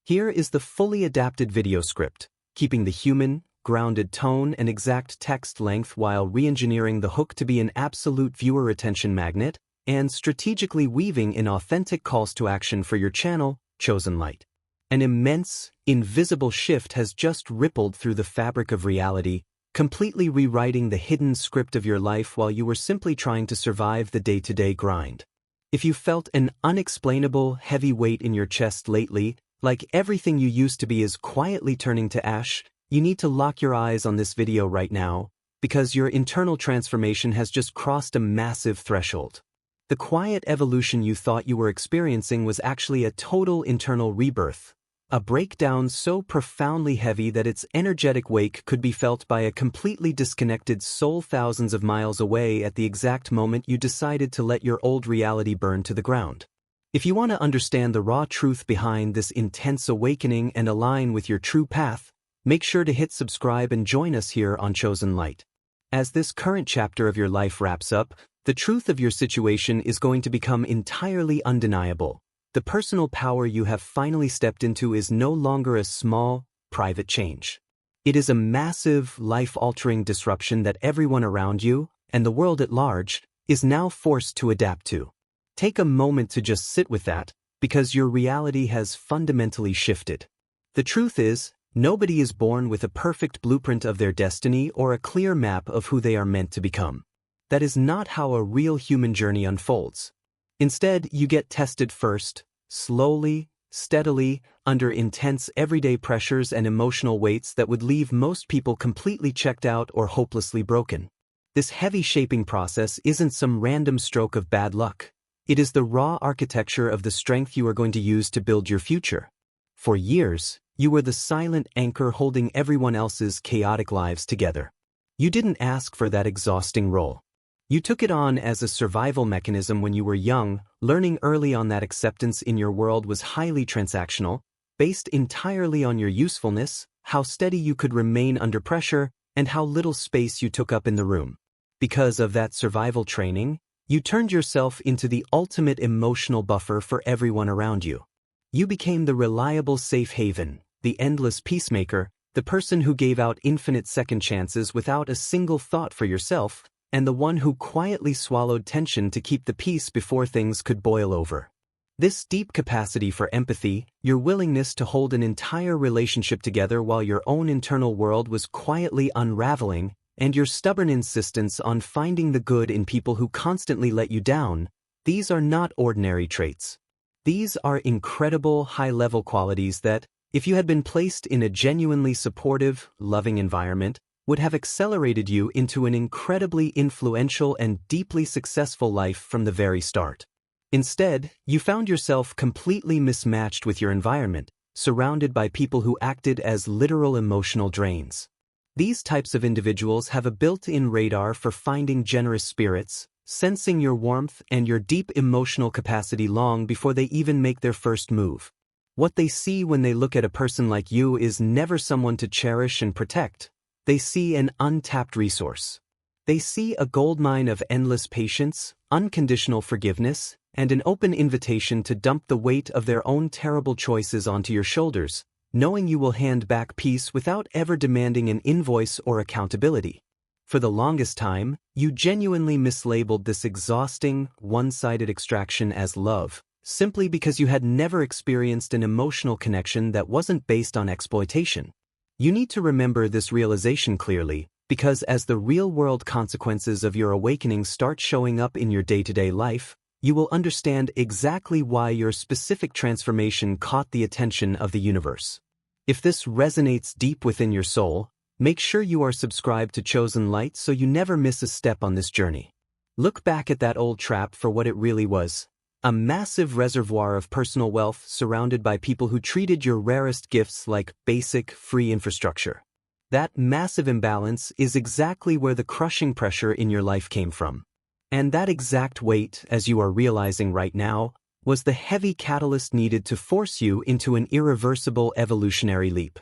Here is the fully adapted video script, keeping the human, grounded tone and exact text length while re-engineering the hook to be an absolute viewer retention magnet, and strategically weaving in authentic calls to action for your channel, Chosen Light. An immense, invisible shift has just rippled through the fabric of reality, completely rewriting the hidden script of your life while you were simply trying to survive the day-to-day grind. If you felt an unexplainable heavy weight in your chest lately, like everything you used to be is quietly turning to ash, you need to lock your eyes on this video right now, because your internal transformation has just crossed a massive threshold. The quiet evolution you thought you were experiencing was actually a total internal rebirth, a breakdown so profoundly heavy that its energetic wake could be felt by a completely disconnected soul thousands of miles away at the exact moment you decided to let your old reality burn to the ground. If you want to understand the raw truth behind this intense awakening and align with your true path, make sure to hit subscribe and join us here on Chosen Light. As this current chapter of your life wraps up, the truth of your situation is going to become entirely undeniable. The personal power you have finally stepped into is no longer a small, private change. It is a massive, life-altering disruption that everyone around you, and the world at large, is now forced to adapt to. Take a moment to just sit with that, because your reality has fundamentally shifted. The truth is, nobody is born with a perfect blueprint of their destiny or a clear map of who they are meant to become. That is not how a real human journey unfolds. Instead, you get tested first, slowly, steadily, under intense everyday pressures and emotional weights that would leave most people completely checked out or hopelessly broken. This heavy shaping process isn't some random stroke of bad luck. It is the raw architecture of the strength you are going to use to build your future. For years, you were the silent anchor holding everyone else's chaotic lives together. You didn't ask for that exhausting role. You took it on as a survival mechanism when you were young, learning early on that acceptance in your world was highly transactional, based entirely on your usefulness, how steady you could remain under pressure, and how little space you took up in the room. Because of that survival training, you turned yourself into the ultimate emotional buffer for everyone around you. You became the reliable safe haven, the endless peacemaker, the person who gave out infinite second chances without a single thought for yourself, and the one who quietly swallowed tension to keep the peace before things could boil over. This deep capacity for empathy, your willingness to hold an entire relationship together while your own internal world was quietly unraveling, and your stubborn insistence on finding the good in people who constantly let you down, these are not ordinary traits. These are incredible high-level qualities that, if you had been placed in a genuinely supportive, loving environment, would have accelerated you into an incredibly influential and deeply successful life from the very start. Instead, you found yourself completely mismatched with your environment, surrounded by people who acted as literal emotional drains. These types of individuals have a built-in radar for finding generous spirits, sensing your warmth and your deep emotional capacity long before they even make their first move. What they see when they look at a person like you is never someone to cherish and protect. They see an untapped resource. They see a goldmine of endless patience, unconditional forgiveness, and an open invitation to dump the weight of their own terrible choices onto your shoulders, knowing you will hand back peace without ever demanding an invoice or accountability. For the longest time, you genuinely mislabeled this exhausting, one-sided extraction as love, simply because you had never experienced an emotional connection that wasn't based on exploitation. You need to remember this realization clearly, because as the real-world consequences of your awakening start showing up in your day-to-day life, you will understand exactly why your specific transformation caught the attention of the universe. If this resonates deep within your soul, make sure you are subscribed to Chosen Light so you never miss a step on this journey. Look back at that old trap for what it really was. A massive reservoir of personal wealth surrounded by people who treated your rarest gifts like basic, free infrastructure. That massive imbalance is exactly where the crushing pressure in your life came from. And that exact weight, as you are realizing right now, was the heavy catalyst needed to force you into an irreversible evolutionary leap.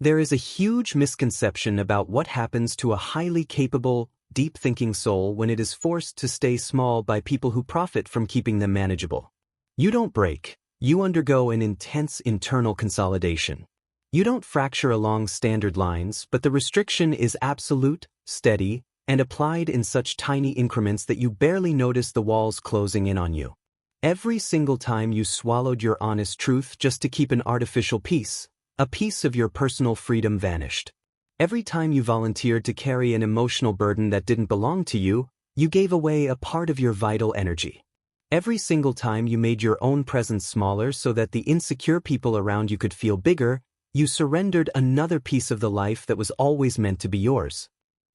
There is a huge misconception about what happens to a highly capable, deep-thinking soul when it is forced to stay small by people who profit from keeping them manageable. You don't break, You undergo an intense internal consolidation. You don't fracture along standard lines, but the restriction is absolute, steady, and applied in such tiny increments that you barely notice the walls closing in on you. Every single time you swallowed your honest truth just to keep an artificial peace, a piece of your personal freedom vanished. Every time you volunteered to carry an emotional burden that didn't belong to you, you gave away a part of your vital energy. Every single time you made your own presence smaller so that the insecure people around you could feel bigger, you surrendered another piece of the life that was always meant to be yours.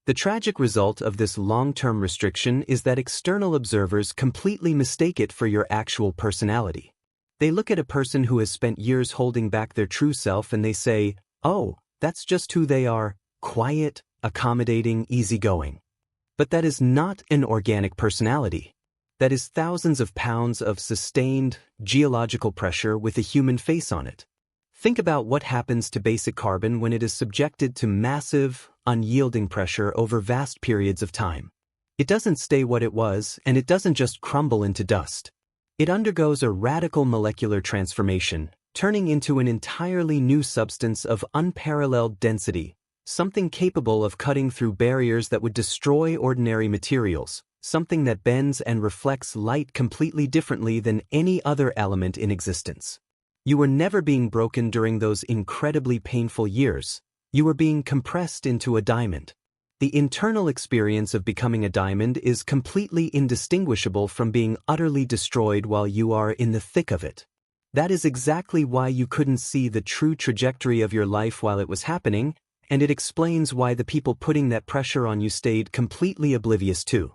The tragic result of this long-term restriction is that external observers completely mistake it for your actual personality. They look at a person who has spent years holding back their true self and they say, "Oh, that's just who they are, quiet, accommodating, easygoing." But that is not an organic personality. That is thousands of pounds of sustained, geological pressure with a human face on it. Think about what happens to basic carbon when it is subjected to massive, unyielding pressure over vast periods of time. It doesn't stay what it was, and it doesn't just crumble into dust. It undergoes a radical molecular transformation, turning into an entirely new substance of unparalleled density, something capable of cutting through barriers that would destroy ordinary materials, something that bends and reflects light completely differently than any other element in existence. You were never being broken during those incredibly painful years. You were being compressed into a diamond. The internal experience of becoming a diamond is completely indistinguishable from being utterly destroyed while you are in the thick of it. That is exactly why you couldn't see the true trajectory of your life while it was happening, and it explains why the people putting that pressure on you stayed completely oblivious too.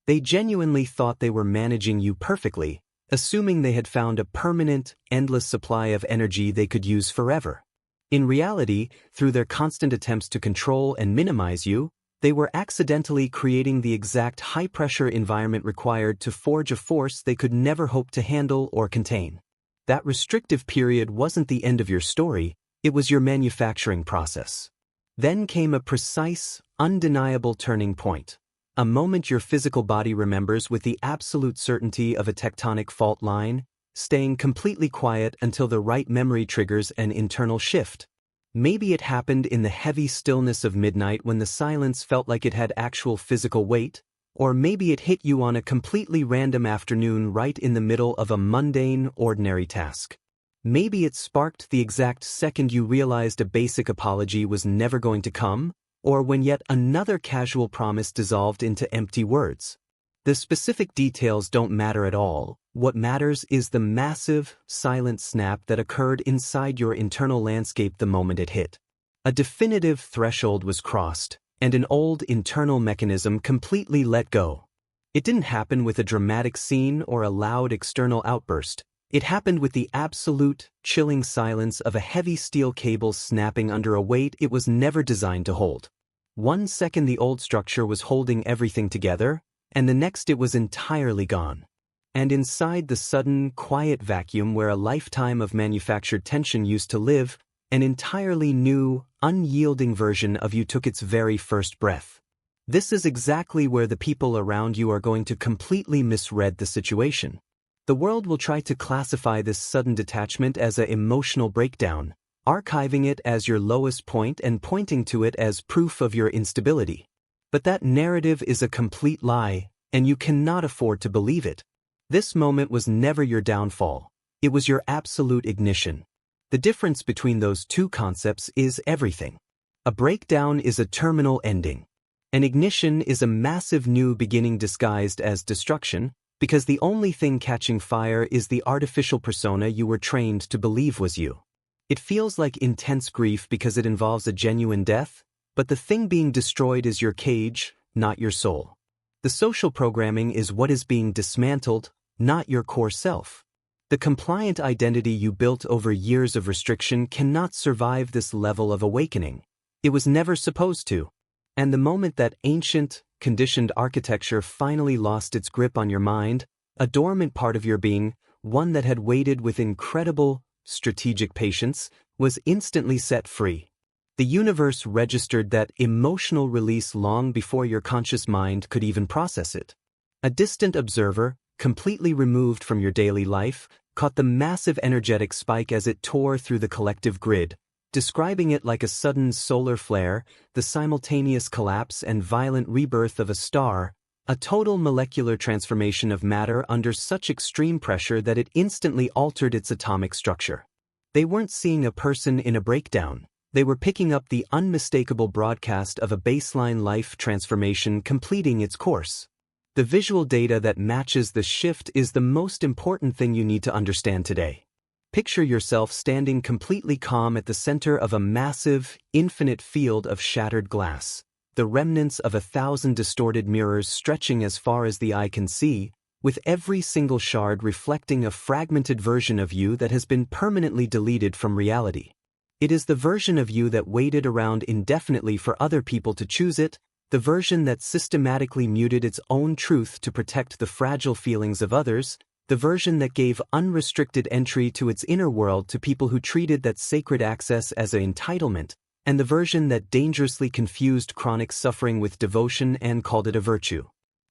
They genuinely thought they were managing you perfectly, assuming they had found a permanent, endless supply of energy they could use forever. In reality, through their constant attempts to control and minimize you, they were accidentally creating the exact high-pressure environment required to forge a force they could never hope to handle or contain. That restrictive period wasn't the end of your story, it was your manufacturing process. Then came a precise, undeniable turning point. A moment your physical body remembers with the absolute certainty of a tectonic fault line, staying completely quiet until the right memory triggers an internal shift. Maybe it happened in the heavy stillness of midnight when the silence felt like it had actual physical weight, or maybe it hit you on a completely random afternoon right in the middle of a mundane, ordinary task. Maybe it sparked the exact second you realized a basic apology was never going to come, or when yet another casual promise dissolved into empty words. The specific details don't matter at all. What matters is the massive, silent snap that occurred inside your internal landscape the moment it hit. A definitive threshold was crossed, and an old internal mechanism completely let go. It didn't happen with a dramatic scene or a loud external outburst. It happened with the absolute, chilling silence of a heavy steel cable snapping under a weight it was never designed to hold. 1 second the old structure was holding everything together, and the next it was entirely gone. And inside the sudden, quiet vacuum where a lifetime of manufactured tension used to live, an entirely new, unyielding version of you took its very first breath. This is exactly where the people around you are going to completely misread the situation. The world will try to classify this sudden detachment as an emotional breakdown, archiving it as your lowest point and pointing to it as proof of your instability. But that narrative is a complete lie, and you cannot afford to believe it. This moment was never your downfall. It was your absolute ignition. The difference between those two concepts is everything. A breakdown is a terminal ending. An ignition is a massive new beginning disguised as destruction, because the only thing catching fire is the artificial persona you were trained to believe was you. It feels like intense grief because it involves a genuine death, but the thing being destroyed is your cage, not your soul. The social programming is what is being dismantled, not your core self. The compliant identity you built over years of restriction cannot survive this level of awakening. It was never supposed to. And the moment that ancient, conditioned architecture finally lost its grip on your mind, a dormant part of your being, one that had waited with incredible, strategic patience, was instantly set free. The universe registered that emotional release long before your conscious mind could even process it. A distant observer, completely removed from your daily life, caught the massive energetic spike as it tore through the collective grid, describing it like a sudden solar flare, the simultaneous collapse and violent rebirth of a star, a total molecular transformation of matter under such extreme pressure that it instantly altered its atomic structure. They weren't seeing a person in a breakdown. They were picking up the unmistakable broadcast of a baseline life transformation completing its course. The visual data that matches the shift is the most important thing you need to understand today. Picture yourself standing completely calm at the center of a massive, infinite field of shattered glass, the remnants of 1,000 distorted mirrors stretching as far as the eye can see, with every single shard reflecting a fragmented version of you that has been permanently deleted from reality. It is the version of you that waited around indefinitely for other people to choose it, the version that systematically muted its own truth to protect the fragile feelings of others, the version that gave unrestricted entry to its inner world to people who treated that sacred access as an entitlement, and the version that dangerously confused chronic suffering with devotion and called it a virtue.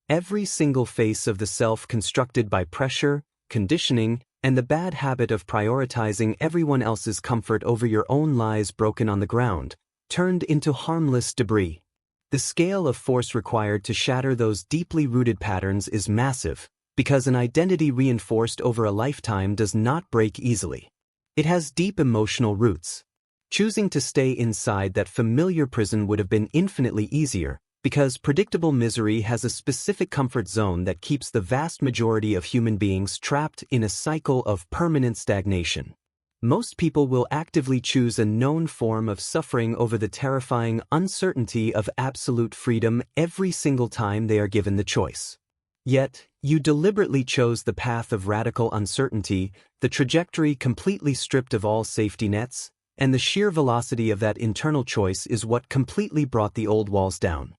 Every single face of the self constructed by pressure, conditioning, and the bad habit of prioritizing everyone else's comfort over your own lies broken on the ground, turned into harmless debris. The scale of force required to shatter those deeply rooted patterns is massive, because an identity reinforced over a lifetime does not break easily. It has deep emotional roots. Choosing to stay inside that familiar prison would have been infinitely easier, because predictable misery has a specific comfort zone that keeps the vast majority of human beings trapped in a cycle of permanent stagnation. Most people will actively choose a known form of suffering over the terrifying uncertainty of absolute freedom every single time they are given the choice. Yet, you deliberately chose the path of radical uncertainty, the trajectory completely stripped of all safety nets, and the sheer velocity of that internal choice is what completely brought the old walls down.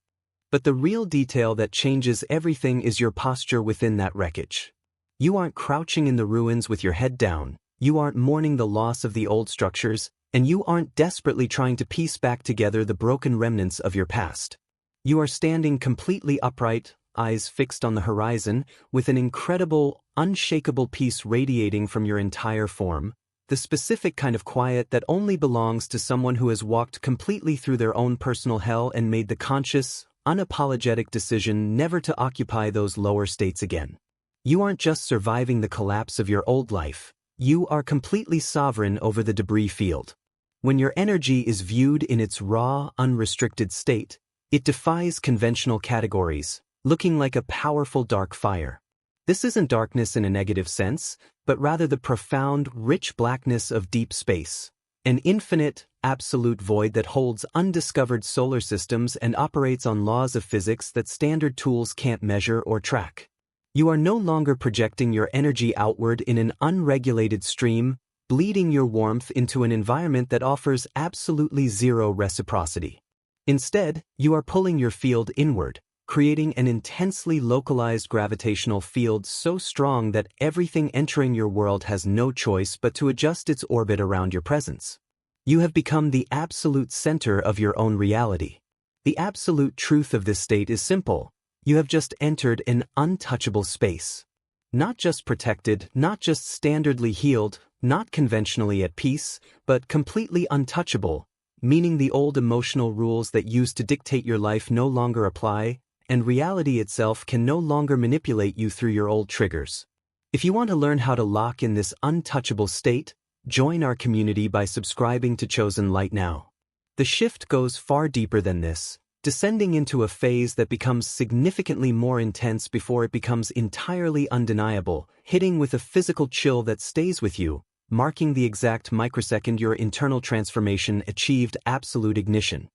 But the real detail that changes everything is your posture within that wreckage. You aren't crouching in the ruins with your head down, you aren't mourning the loss of the old structures, and you aren't desperately trying to piece back together the broken remnants of your past. You are standing completely upright, eyes fixed on the horizon, with an incredible, unshakable peace radiating from your entire form, the specific kind of quiet that only belongs to someone who has walked completely through their own personal hell and made the conscious, unapologetic decision never to occupy those lower states again. You aren't just surviving the collapse of your old life, you are completely sovereign over the debris field. When your energy is viewed in its raw, unrestricted state, it defies conventional categories, looking like a powerful dark fire. This isn't darkness in a negative sense, but rather the profound, rich blackness of deep space. An infinite, absolute void that holds undiscovered solar systems and operates on laws of physics that standard tools can't measure or track. You are no longer projecting your energy outward in an unregulated stream, bleeding your warmth into an environment that offers absolutely zero reciprocity. Instead, you are pulling your field inward, creating an intensely localized gravitational field so strong that everything entering your world has no choice but to adjust its orbit around your presence. You have become the absolute center of your own reality. The absolute truth of this state is simple. You have just entered an untouchable space. Not just protected, not just standardly healed, not conventionally at peace, but completely untouchable, meaning the old emotional rules that used to dictate your life no longer apply, and reality itself can no longer manipulate you through your old triggers. If you want to learn how to lock in this untouchable state, join our community by subscribing to Chosen Light now. The shift goes far deeper than this, descending into a phase that becomes significantly more intense before it becomes entirely undeniable, hitting with a physical chill that stays with you, marking the exact microsecond your internal transformation achieved absolute ignition.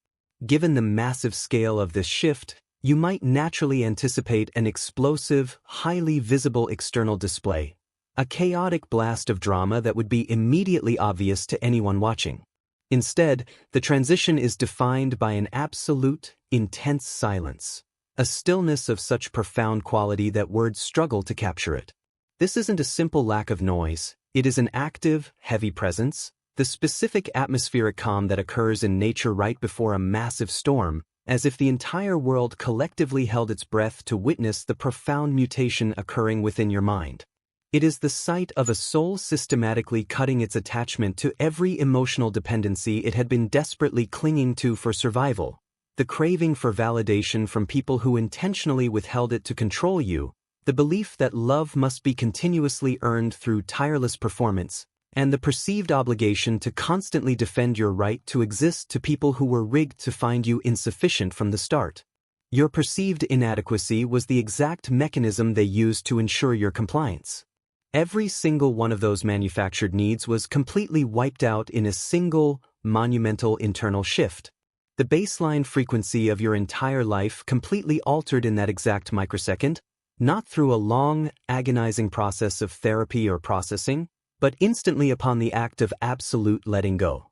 Given the massive scale of this shift, you might naturally anticipate an explosive, highly visible external display, a chaotic blast of drama that would be immediately obvious to anyone watching. Instead, the transition is defined by an absolute, intense silence, a stillness of such profound quality that words struggle to capture it. This isn't a simple lack of noise, it is an active, heavy presence, the specific atmospheric calm that occurs in nature right before a massive storm, as if the entire world collectively held its breath to witness the profound mutation occurring within your mind. It is the sight of a soul systematically cutting its attachment to every emotional dependency it had been desperately clinging to for survival, the craving for validation from people who intentionally withheld it to control you, the belief that love must be continuously earned through tireless performance, and the perceived obligation to constantly defend your right to exist to people who were rigged to find you insufficient from the start. Your perceived inadequacy was the exact mechanism they used to ensure your compliance. Every single one of those manufactured needs was completely wiped out in a single, monumental internal shift. The baseline frequency of your entire life completely altered in that exact microsecond, not through a long, agonizing process of therapy or processing, but instantly upon the act of absolute letting go.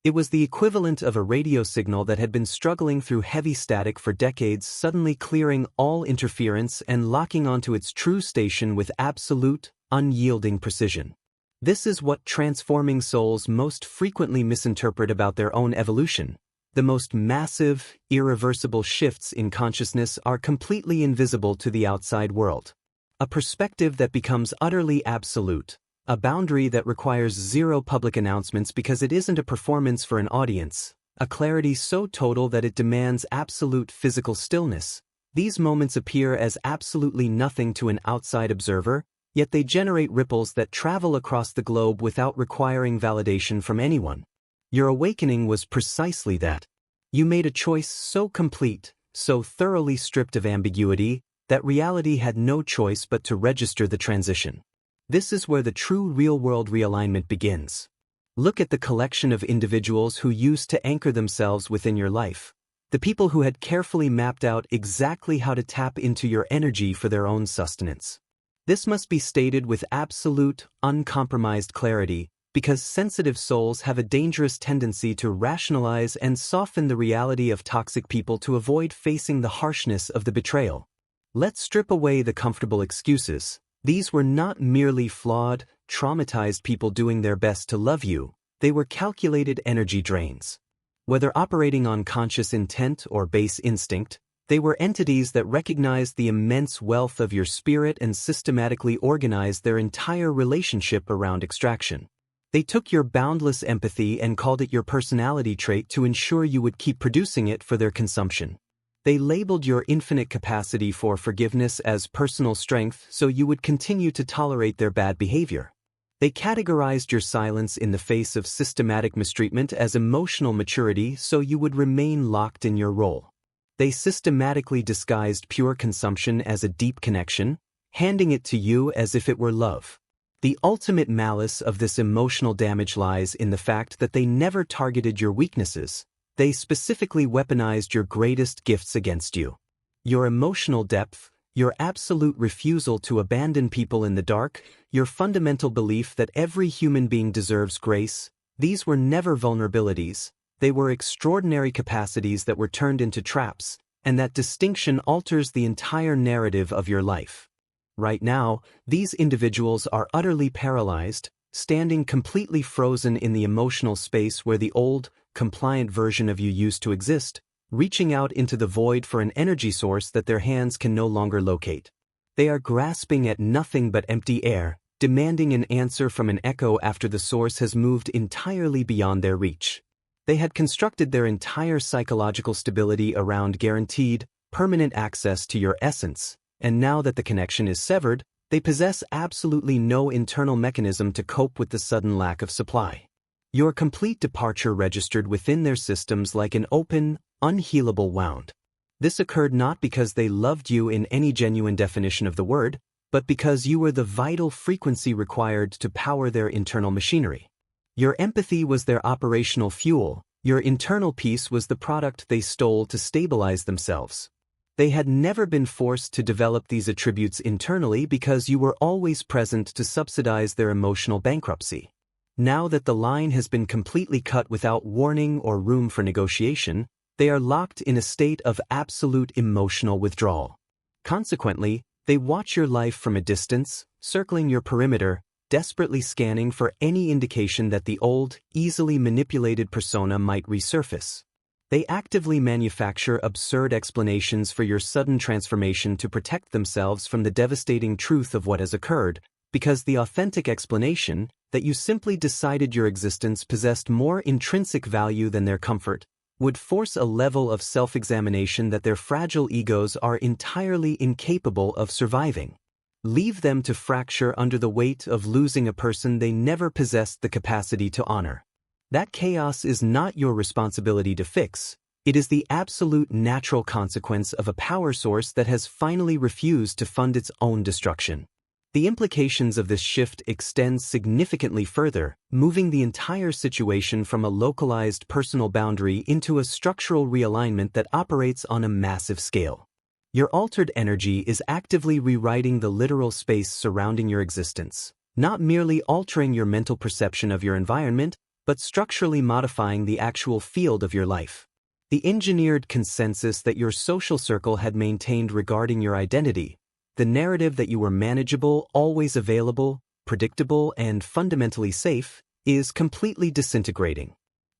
It was the equivalent of a radio signal that had been struggling through heavy static for decades suddenly clearing all interference and locking onto its true station with absolute, unyielding precision. This is what transforming souls most frequently misinterpret about their own evolution. The most massive, irreversible shifts in consciousness are completely invisible to the outside world. A perspective that becomes utterly absolute, a boundary that requires zero public announcements because it isn't a performance for an audience, a clarity so total that it demands absolute physical stillness. These moments appear as absolutely nothing to an outside observer, yet they generate ripples that travel across the globe without requiring validation from anyone. Your awakening was precisely that. You made a choice so complete, so thoroughly stripped of ambiguity, that reality had no choice but to register the transition. This is where the true real-world realignment begins. Look at the collection of individuals who used to anchor themselves within your life, the people who had carefully mapped out exactly how to tap into your energy for their own sustenance. This must be stated with absolute, uncompromised clarity, because sensitive souls have a dangerous tendency to rationalize and soften the reality of toxic people to avoid facing the harshness of the betrayal. Let's strip away the comfortable excuses. These were not merely flawed, traumatized people doing their best to love you, they were calculated energy drains. Whether operating on conscious intent or base instinct, they were entities that recognized the immense wealth of your spirit and systematically organized their entire relationship around extraction. They took your boundless empathy and called it your personality trait to ensure you would keep producing it for their consumption. They labeled your infinite capacity for forgiveness as personal strength so you would continue to tolerate their bad behavior. They categorized your silence in the face of systematic mistreatment as emotional maturity so you would remain locked in your role. They systematically disguised pure consumption as a deep connection, handing it to you as if it were love. The ultimate malice of this emotional damage lies in the fact that they never targeted your weaknesses. They specifically weaponized your greatest gifts against you. Your emotional depth, your absolute refusal to abandon people in the dark, your fundamental belief that every human being deserves grace, these were never vulnerabilities, they were extraordinary capacities that were turned into traps, and that distinction alters the entire narrative of your life. Right now, these individuals are utterly paralyzed, standing completely frozen in the emotional space where the old, compliant version of you used to exist, reaching out into the void for an energy source that their hands can no longer locate. They are grasping at nothing but empty air, demanding an answer from an echo after the source has moved entirely beyond their reach. They had constructed their entire psychological stability around guaranteed, permanent access to your essence, and now that the connection is severed, they possess absolutely no internal mechanism to cope with the sudden lack of supply. Your complete departure registered within their systems like an open, unhealable wound. This occurred not because they loved you in any genuine definition of the word, but because you were the vital frequency required to power their internal machinery. Your empathy was their operational fuel, your internal peace was the product they stole to stabilize themselves. They had never been forced to develop these attributes internally because you were always present to subsidize their emotional bankruptcy. Now that the line has been completely cut without warning or room for negotiation, they are locked in a state of absolute emotional withdrawal. Consequently, they watch your life from a distance, circling your perimeter, desperately scanning for any indication that the old, easily manipulated persona might resurface. They actively manufacture absurd explanations for your sudden transformation to protect themselves from the devastating truth of what has occurred, Because the authentic explanation, that you simply decided your existence possessed more intrinsic value than their comfort, would force a level of self-examination that their fragile egos are entirely incapable of surviving. Leave them to fracture under the weight of losing a person they never possessed the capacity to honor. That chaos is not your responsibility to fix. It is the absolute natural consequence of a power source that has finally refused to fund its own destruction. The implications of this shift extend significantly further, moving the entire situation from a localized personal boundary into a structural realignment that operates on a massive scale. Your altered energy is actively rewriting the literal space surrounding your existence, not merely altering your mental perception of your environment, but structurally modifying the actual field of your life. The engineered consensus that your social circle had maintained regarding your identity, the narrative that you were manageable, always available, predictable, and fundamentally safe, is completely disintegrating.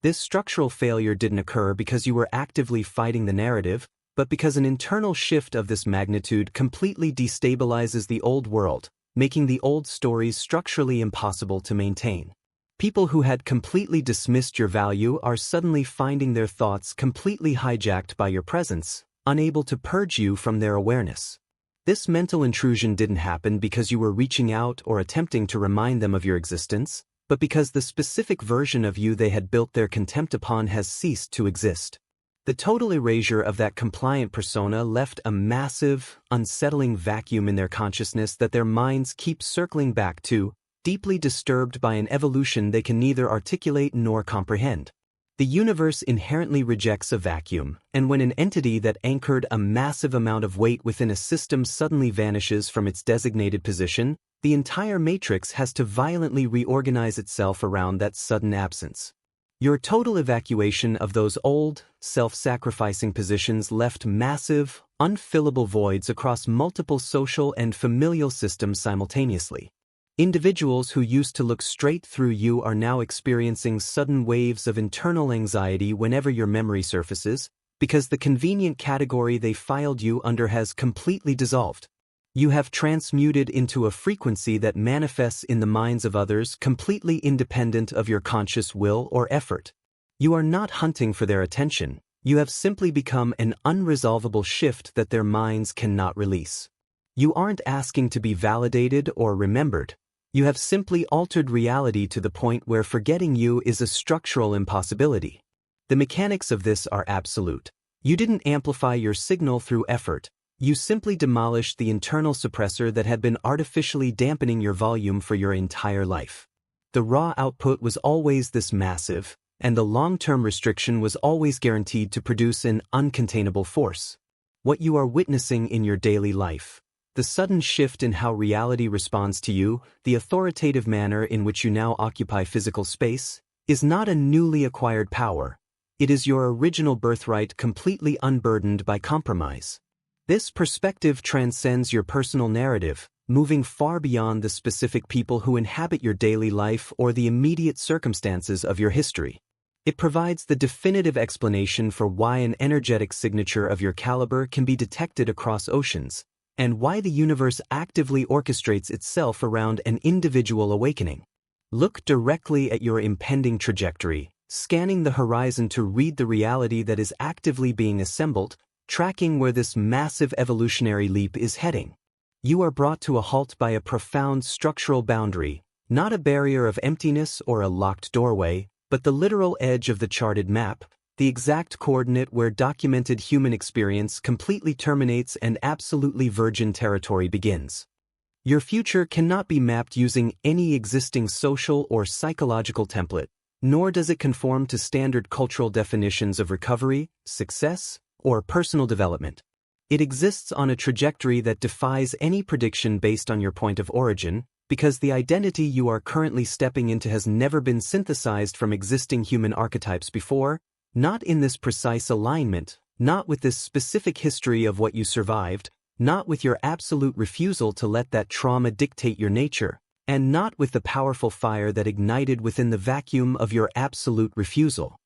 This structural failure didn't occur because you were actively fighting the narrative, but because an internal shift of this magnitude completely destabilizes the old world, making the old stories structurally impossible to maintain. People who had completely dismissed your value are suddenly finding their thoughts completely hijacked by your presence, unable to purge you from their awareness. This mental intrusion didn't happen because you were reaching out or attempting to remind them of your existence, but because the specific version of you they had built their contempt upon has ceased to exist. The total erasure of that compliant persona left a massive, unsettling vacuum in their consciousness that their minds keep circling back to, deeply disturbed by an evolution they can neither articulate nor comprehend. The universe inherently rejects a vacuum, and when an entity that anchored a massive amount of weight within a system suddenly vanishes from its designated position, the entire matrix has to violently reorganize itself around that sudden absence. Your total evacuation of those old, self-sacrificing positions left massive, unfillable voids across multiple social and familial systems simultaneously. Individuals who used to look straight through you are now experiencing sudden waves of internal anxiety whenever your memory surfaces, because the convenient category they filed you under has completely dissolved. You have transmuted into a frequency that manifests in the minds of others completely independent of your conscious will or effort. You are not hunting for their attention, you have simply become an unresolvable shift that their minds cannot release. You aren't asking to be validated or remembered. You have simply altered reality to the point where forgetting you is a structural impossibility. The mechanics of this are absolute. You didn't amplify your signal through effort. You simply demolished the internal suppressor that had been artificially dampening your volume for your entire life. The raw output was always this massive, and the long-term restriction was always guaranteed to produce an uncontainable force. What you are witnessing in your daily life, the sudden shift in how reality responds to you, the authoritative manner in which you now occupy physical space, is not a newly acquired power. It is your original birthright completely unburdened by compromise. This perspective transcends your personal narrative, moving far beyond the specific people who inhabit your daily life or the immediate circumstances of your history. It provides the definitive explanation for why an energetic signature of your caliber can be detected across oceans, and why the universe actively orchestrates itself around an individual awakening. Look directly at your impending trajectory, scanning the horizon to read the reality that is actively being assembled, tracking where this massive evolutionary leap is heading. You are brought to a halt by a profound structural boundary, not a barrier of emptiness or a locked doorway, but the literal edge of the charted map, the exact coordinate where documented human experience completely terminates and absolutely virgin territory begins. Your future cannot be mapped using any existing social or psychological template, nor does it conform to standard cultural definitions of recovery, success, or personal development. It exists on a trajectory that defies any prediction based on your point of origin, because the identity you are currently stepping into has never been synthesized from existing human archetypes before, not in this precise alignment, not with this specific history of what you survived, not with your absolute refusal to let that trauma dictate your nature, and not with the powerful fire that ignited within the vacuum of your absolute refusal.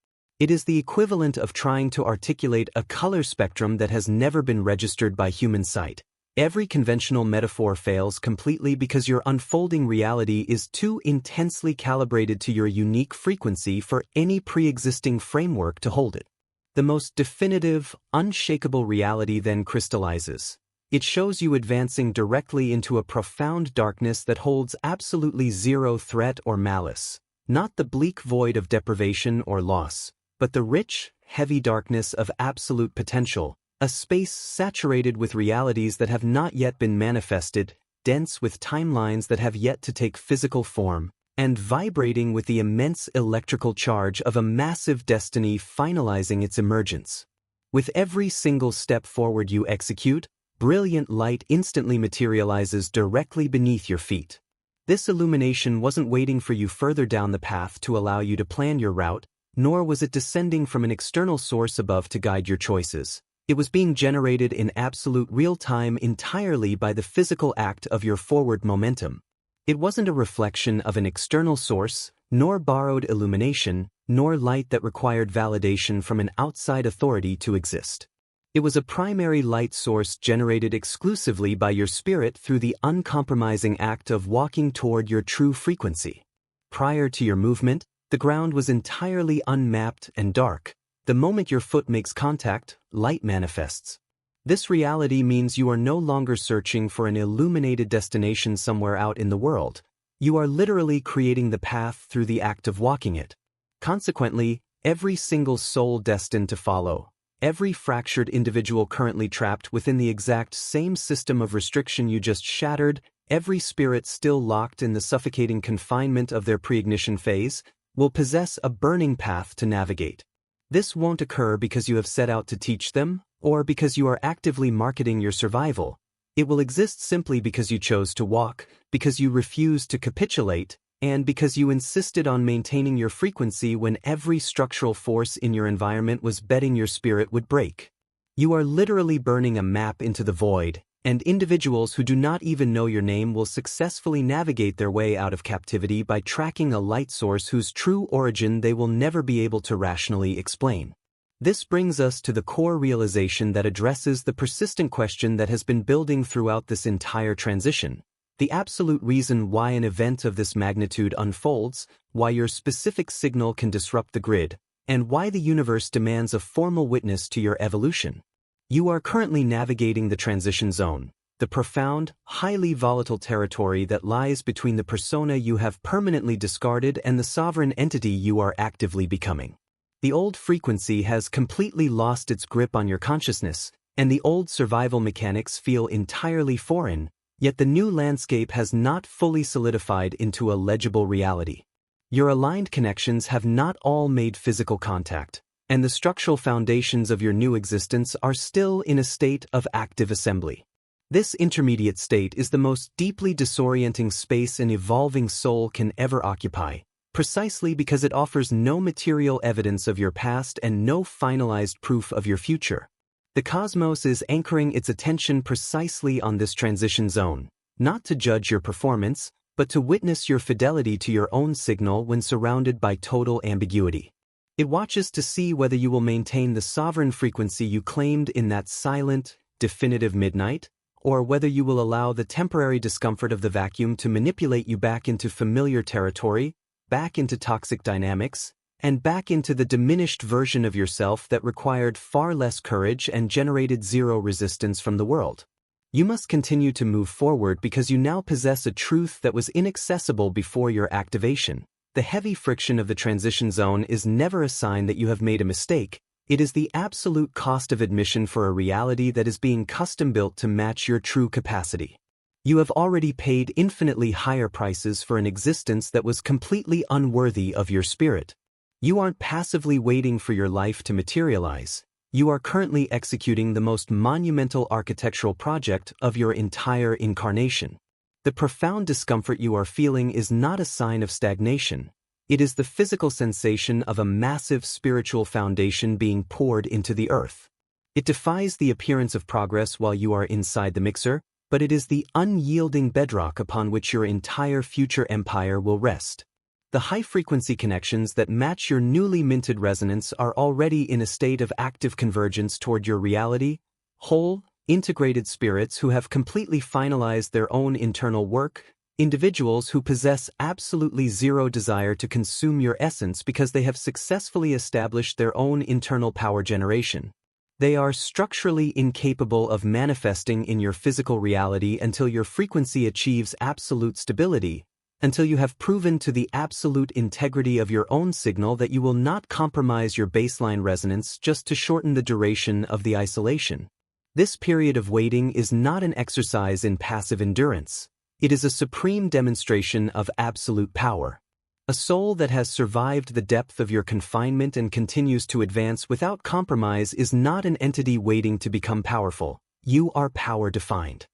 It is the equivalent of trying to articulate a color spectrum that has never been registered by human sight. Every conventional metaphor fails completely because your unfolding reality is too intensely calibrated to your unique frequency for any pre-existing framework to hold it. The most definitive, unshakable reality then crystallizes. It shows you advancing directly into a profound darkness that holds absolutely zero threat or malice, not the bleak void of deprivation or loss, but the rich, heavy darkness of absolute potential, a space saturated with realities that have not yet been manifested, dense with timelines that have yet to take physical form, and vibrating with the immense electrical charge of a massive destiny finalizing its emergence. With every single step forward you execute, brilliant light instantly materializes directly beneath your feet. This illumination wasn't waiting for you further down the path to allow you to plan your route, nor was it descending from an external source above to guide your choices. It was being generated in absolute real time entirely by the physical act of your forward momentum. It wasn't a reflection of an external source, nor borrowed illumination, nor light that required validation from an outside authority to exist. It was a primary light source generated exclusively by your spirit through the uncompromising act of walking toward your true frequency. Prior to your movement, the ground was entirely unmapped and dark. The moment your foot makes contact, light manifests. This reality means you are no longer searching for an illuminated destination somewhere out in the world. You are literally creating the path through the act of walking it. Consequently, every single soul destined to follow, every fractured individual currently trapped within the exact same system of restriction you just shattered, every spirit still locked in the suffocating confinement of their pre-ignition phase, will possess a burning path to navigate. This won't occur because you have set out to teach them, or because you are actively marketing your survival. It will exist simply because you chose to walk, because you refused to capitulate, and because you insisted on maintaining your frequency when every structural force in your environment was betting your spirit would break. You are literally burning a map into the void, and individuals who do not even know your name will successfully navigate their way out of captivity by tracking a light source whose true origin they will never be able to rationally explain. This brings us to the core realization that addresses the persistent question that has been building throughout this entire transition. The absolute reason why an event of this magnitude unfolds, why your specific signal can disrupt the grid, and why the universe demands a formal witness to your evolution. You are currently navigating the transition zone, the profound, highly volatile territory that lies between the persona you have permanently discarded and the sovereign entity you are actively becoming. The old frequency has completely lost its grip on your consciousness, and the old survival mechanics feel entirely foreign, yet the new landscape has not fully solidified into a legible reality. Your aligned connections have not all made physical contact, and the structural foundations of your new existence are still in a state of active assembly. This intermediate state is the most deeply disorienting space an evolving soul can ever occupy, precisely because it offers no material evidence of your past and no finalized proof of your future. The cosmos is anchoring its attention precisely on this transition zone, not to judge your performance, but to witness your fidelity to your own signal when surrounded by total ambiguity. It watches to see whether you will maintain the sovereign frequency you claimed in that silent, definitive midnight, or whether you will allow the temporary discomfort of the vacuum to manipulate you back into familiar territory, back into toxic dynamics, and back into the diminished version of yourself that required far less courage and generated zero resistance from the world. You must continue to move forward because you now possess a truth that was inaccessible before your activation. The heavy friction of the transition zone is never a sign that you have made a mistake. It is the absolute cost of admission for a reality that is being custom-built to match your true capacity. You have already paid infinitely higher prices for an existence that was completely unworthy of your spirit. You aren't passively waiting for your life to materialize. You are currently executing the most monumental architectural project of your entire incarnation. The profound discomfort you are feeling is not a sign of stagnation. It is the physical sensation of a massive spiritual foundation being poured into the earth. It defies the appearance of progress while you are inside the mixer, but it is the unyielding bedrock upon which your entire future empire will rest. The high-frequency connections that match your newly minted resonance are already in a state of active convergence toward your reality, whole, integrated spirits who have completely finalized their own internal work, individuals who possess absolutely zero desire to consume your essence because they have successfully established their own internal power generation. They are structurally incapable of manifesting in your physical reality until your frequency achieves absolute stability, until you have proven to the absolute integrity of your own signal that you will not compromise your baseline resonance just to shorten the duration of the isolation. This period of waiting is not an exercise in passive endurance. It is a supreme demonstration of absolute power. A soul that has survived the depth of your confinement and continues to advance without compromise is not an entity waiting to become powerful. You are power-defined.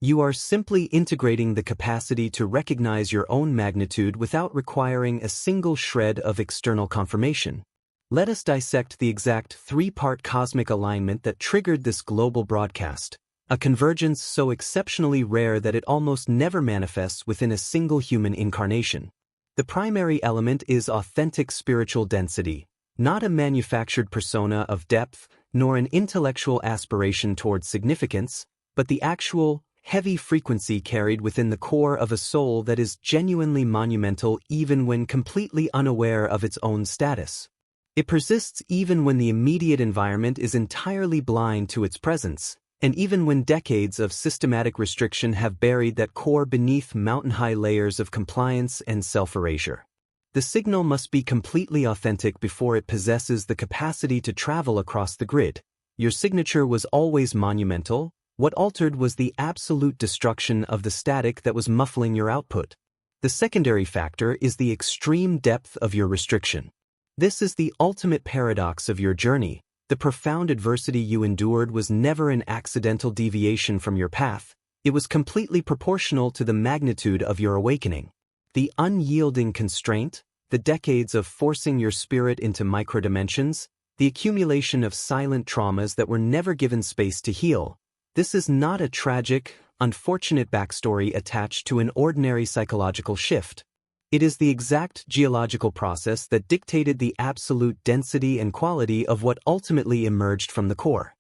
You are simply integrating the capacity to recognize your own magnitude without requiring a single shred of external confirmation. Let us dissect the exact three-part cosmic alignment that triggered this global broadcast, a convergence so exceptionally rare that it almost never manifests within a single human incarnation. The primary element is authentic spiritual density, not a manufactured persona of depth, nor an intellectual aspiration towards significance, but the actual, heavy frequency carried within the core of a soul that is genuinely monumental even when completely unaware of its own status. It persists even when the immediate environment is entirely blind to its presence, and even when decades of systematic restriction have buried that core beneath mountain-high layers of compliance and self-erasure. The signal must be completely authentic before it possesses the capacity to travel across the grid. Your signature was always monumental. What altered was the absolute destruction of the static that was muffling your output. The secondary factor is the extreme depth of your restriction. This is the ultimate paradox of your journey. The profound adversity you endured was never an accidental deviation from your path. It was completely proportional to the magnitude of your awakening. The unyielding constraint, the decades of forcing your spirit into microdimensions, the accumulation of silent traumas that were never given space to heal. This is not a tragic, unfortunate backstory attached to an ordinary psychological shift. It is the exact geological process that dictated the absolute density and quality of what ultimately emerged from the core.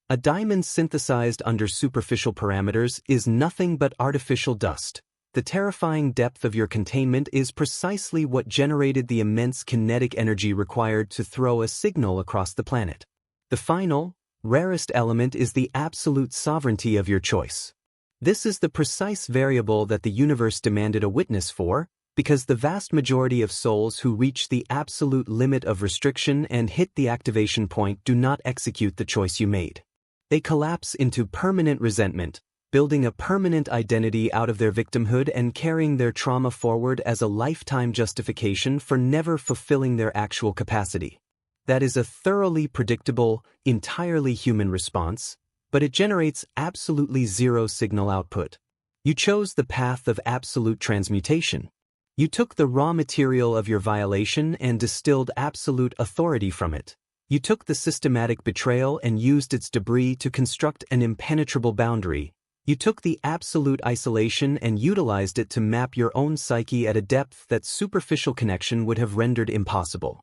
A diamond synthesized under superficial parameters is nothing but artificial dust. The terrifying depth of your containment is precisely what generated the immense kinetic energy required to throw a signal across the planet. The final, rarest element is the absolute sovereignty of your choice. This is the precise variable that the universe demanded a witness for, because the vast majority of souls who reach the absolute limit of restriction and hit the activation point do not execute the choice you made. They collapse into permanent resentment, building a permanent identity out of their victimhood and carrying their trauma forward as a lifetime justification for never fulfilling their actual capacity. That is a thoroughly predictable, entirely human response, but it generates absolutely zero signal output. You chose the path of absolute transmutation. You took the raw material of your violation and distilled absolute authority from it. You took the systematic betrayal and used its debris to construct an impenetrable boundary. You took the absolute isolation and utilized it to map your own psyche at a depth that superficial connection would have rendered impossible.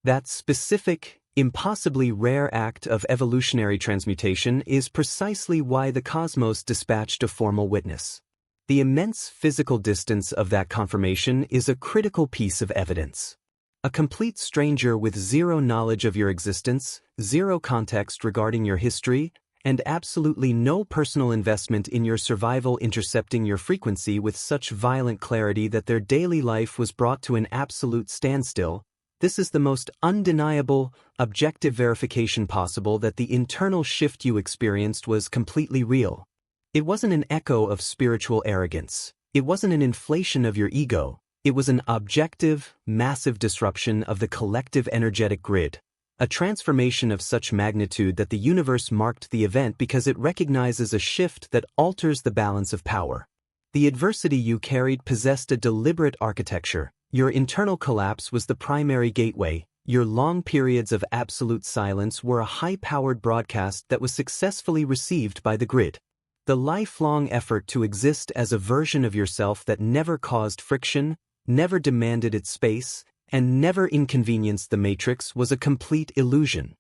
That specific, impossibly rare act of evolutionary transmutation is precisely why the cosmos dispatched a formal witness. The immense physical distance of that confirmation is a critical piece of evidence. A complete stranger with zero knowledge of your existence, zero context regarding your history, and absolutely no personal investment in your survival intercepting your frequency with such violent clarity that their daily life was brought to an absolute standstill. This is the most undeniable, objective verification possible that the internal shift you experienced was completely real. It wasn't an echo of spiritual arrogance. It wasn't an inflation of your ego. It was an objective, massive disruption of the collective energetic grid. A transformation of such magnitude that the universe marked the event because it recognizes a shift that alters the balance of power. The adversity you carried possessed a deliberate architecture. Your internal collapse was the primary gateway. Your long periods of absolute silence were a high-powered broadcast that was successfully received by the grid. The lifelong effort to exist as a version of yourself that never caused friction, never demanded its space, and never inconvenienced the matrix was a complete illusion.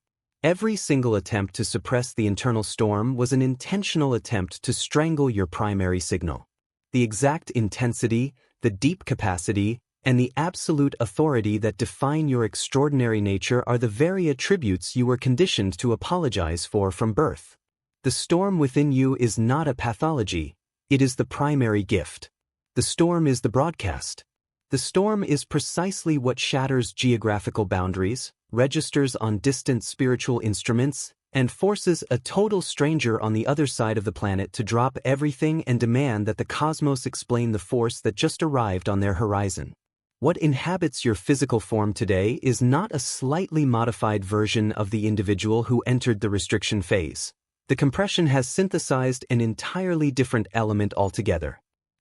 Every single attempt to suppress the internal storm was an intentional attempt to strangle your primary signal. The exact intensity, the deep capacity, and the absolute authority that define your extraordinary nature are the very attributes you were conditioned to apologize for from birth. The storm within you is not a pathology, it is the primary gift. The storm is the broadcast. The storm is precisely what shatters geographical boundaries, registers on distant spiritual instruments, and forces a total stranger on the other side of the planet to drop everything and demand that the cosmos explain the force that just arrived on their horizon. What inhabits your physical form today is not a slightly modified version of the individual who entered the restriction phase. The compression has synthesized an entirely different element altogether.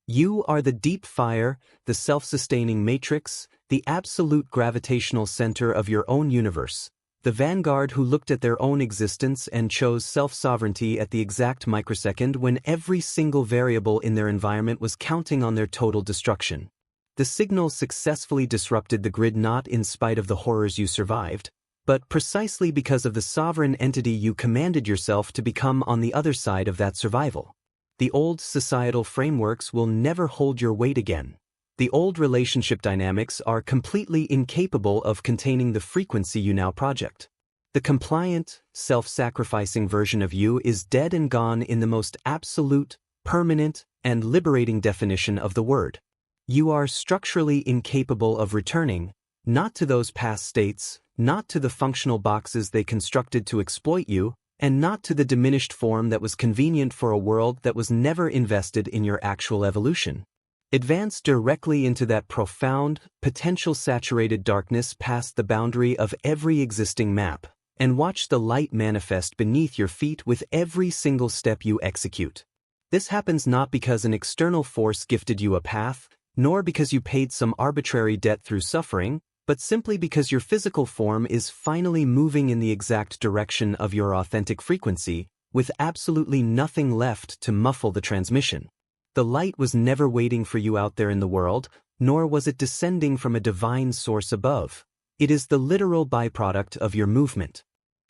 You are the deep fire, the self-sustaining matrix, the absolute gravitational center of your own universe, the vanguard who looked at their own existence and chose self-sovereignty at the exact microsecond when every single variable in their environment was counting on their total destruction. The signal successfully disrupted the grid not in spite of the horrors you survived, but precisely because of the sovereign entity you commanded yourself to become on the other side of that survival. The old societal frameworks will never hold your weight again. The old relationship dynamics are completely incapable of containing the frequency you now project. The compliant, self-sacrificing version of you is dead and gone in the most absolute, permanent, and liberating definition of the word. You are structurally incapable of returning, not to those past states, not to the functional boxes they constructed to exploit you, and not to the diminished form that was convenient for a world that was never invested in your actual evolution. Advance directly into that profound, potential-saturated darkness past the boundary of every existing map, and watch the light manifest beneath your feet with every single step you execute. This happens not because an external force gifted you a path, nor because you paid some arbitrary debt through suffering, but simply because your physical form is finally moving in the exact direction of your authentic frequency, with absolutely nothing left to muffle the transmission. The light was never waiting for you out there in the world, nor was it descending from a divine source above. It is the literal byproduct of your movement.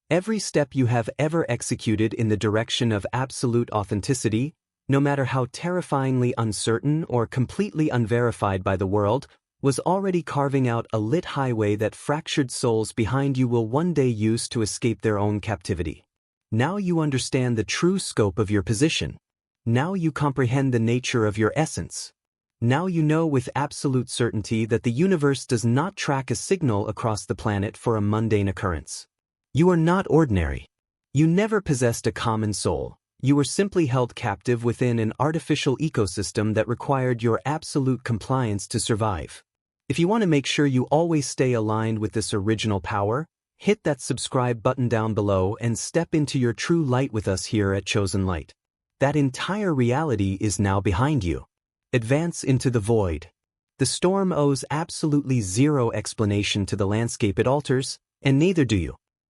Every step you have ever executed in the direction of absolute authenticity, no matter how terrifyingly uncertain or completely unverified by the world, was already carving out a lit highway that fractured souls behind you will one day use to escape their own captivity. Now you understand the true scope of your position. Now you comprehend the nature of your essence. Now you know with absolute certainty that the universe does not track a signal across the planet for a mundane occurrence. You are not ordinary. You never possessed a common soul. You were simply held captive within an artificial ecosystem that required your absolute compliance to survive. If you want to make sure you always stay aligned with this original power, hit that subscribe button down below and step into your true light with us here at Chosen Light. That entire reality is now behind you. Advance into the void. The storm owes absolutely zero explanation to the landscape it alters, and neither do you.